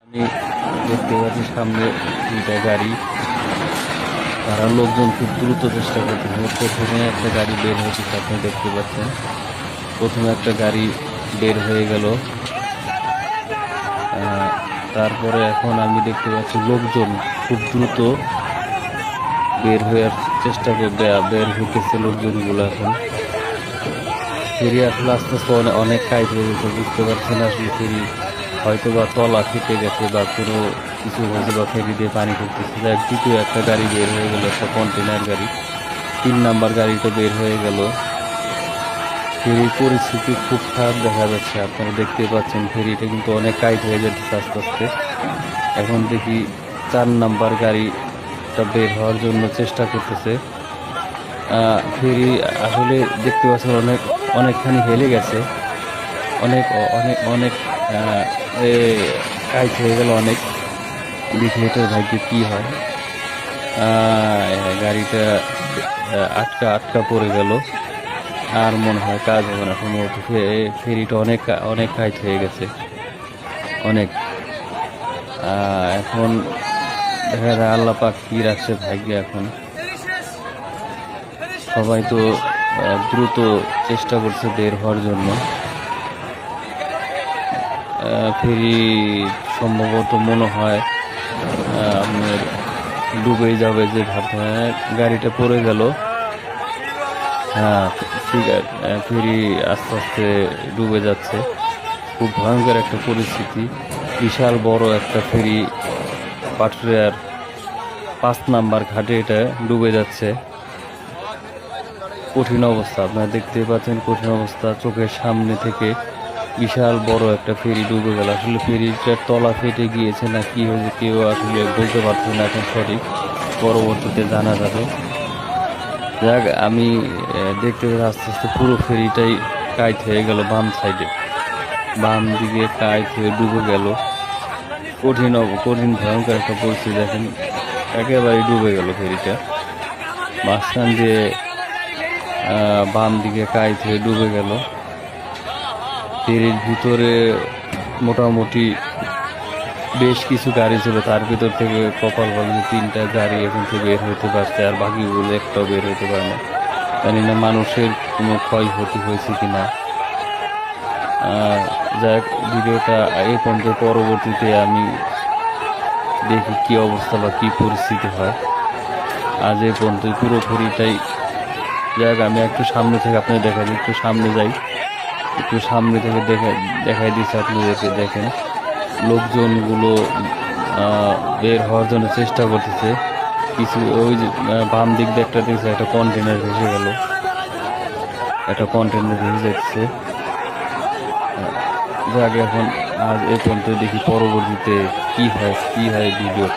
আমি দেখতে পাচ্ছি সামনে দুইটা গাড়ি, তারা লোকজন খুব দ্রুত চেষ্টা করতেছে। প্রথমে একটা গাড়ি বের হয়েছে, আপনি দেখতে পাচ্ছেন। প্রথমে একটা গাড়ি বের হয়ে গেল, তারপরে এখন আমি দেখতে পাচ্ছি লোকজন খুব দ্রুত বের হয়ে চেষ্টা করবে, বের হইতেছে লোকজনগুলো। এখন ফেরি আসলে আস্তে আস্তে অনেক কাজ হয়ে গেছে, বুঝতে পারছি না আসলে ফেরি হয়তো বা তলা ফেটে গেছে বা কোনো কিছু হয়েছে বা ফেরি দিয়ে পানি ঢুকতেছে। যাই দ্বিতীয় একটা গাড়ি বের হয়ে গেল, একটা কন্টেনার গাড়ি। 3 নাম্বার গাড়িটা বের হয়ে গেল। ফেরির পরিস্থিতি খুব খারাপ দেখা যাচ্ছে, আপনারা দেখতে পাচ্ছেন। ফেরিটা কিন্তু অনেক টাইট হয়ে যাচ্ছে আস্তে আস্তে। এখন দেখি 4 নাম্বার গাড়িটা বের হওয়ার জন্য চেষ্টা করতেছে। ফেরি আসলে দেখতে পাচ্ছেন অনেকখানি হেলে গেছে, অনেক অনেক অনেক টাইট হয়ে গেল অনেক। দেখি এটার ভাগ্যে কি হয়। গাড়িটা আটকা আটকা পড়ে গেল, আর মনে হয় কাজ হবে না সম্ভবত। ফেরিটা অনেক অনেক টাইট হয়ে গেছে অনেক। এখন দেখা যায় আল্লাহ পাক কি রাখছে ভাগ্যে। এখন সবাই তো দ্রুত চেষ্টা করছে বের হওয়ার জন্য। ফেরি সম্ভবত মনে হয় আপনার ডুবে যাবে যে ভাবতে হয়। গাড়িটা পড়ে গেল। হ্যাঁ, ঠিক আছে, ফেরি আস্তে আস্তে ডুবে যাচ্ছে। খুব ভয়ঙ্কর একটা পরিস্থিতি। বিশাল বড় একটা ফেরি পাটুরিয়ার 5 নাম্বার ঘাটে এটা ডুবে যাচ্ছে। কঠিন অবস্থা, আপনারা দেখতে পাচ্ছেন, কঠিন অবস্থা। চোখের সামনে থেকে বিশাল বড় একটা ফেরি ডুবে গেল। আসলে ফেরিটার তলা ফেটে গিয়েছে না কি হয়েছে কেউ আসলে বলতে পারছে না এখন সঠিক, পরবর্তীতে জানা যাবে। যাক, আমি দেখতে পাচ্ছি আস্তে আস্তে পুরো ফেরিটাই কাইট হয়ে গেল। বাম দিকে কাইট হয়ে ডুবে গেল। কঠিন ভয়ঙ্কর একটা পরিস্থিতি। দেখেন একেবারে ডুবে গেল ফেরিটা। মাঝখান দিয়ে বাম দিকে কাইট হয়ে ডুবে গেল। ফেরির ভিতরে মোটামুটি বেশ কিছু গাড়ি ছিল, তার ভিতর থেকে কপাল ভালো 3টা গাড়ি এখন থেকে বের হতে পারছে, আর বাকিগুলো একটাও বের হতে পারে না। জানি না মানুষের কোনো ক্ষয়ক্ষতি হয়েছে কিনা। যাক, ভিডিওটা এই পর্যন্ত, পরবর্তীতে আমি দেখি কি অবস্থা বা কি পরিস্থিতি হয়। আজ এই পর্যন্ত পুরো ফেরিটাই। যাক, আমি একটু সামনে থেকে আপনাদের দেখাই দিই, একটু সামনে যাই, একটু সামনে থেকে দেখাই দিচ্ছি আপনাদেরকে। দেখেন লোকজনগুলো বের হওয়ার জন্য চেষ্টা করতেছে। কিছু ওই যে বাম দিক দিয়ে একটা দেখছে একটা কন্টেনার ভেসে গেল, একটা কন্টেনার ভেসে যাচ্ছে। যাক, এখন আজ এই পর্যন্ত, দেখি পরবর্তীতে কি হয় ভিডিও।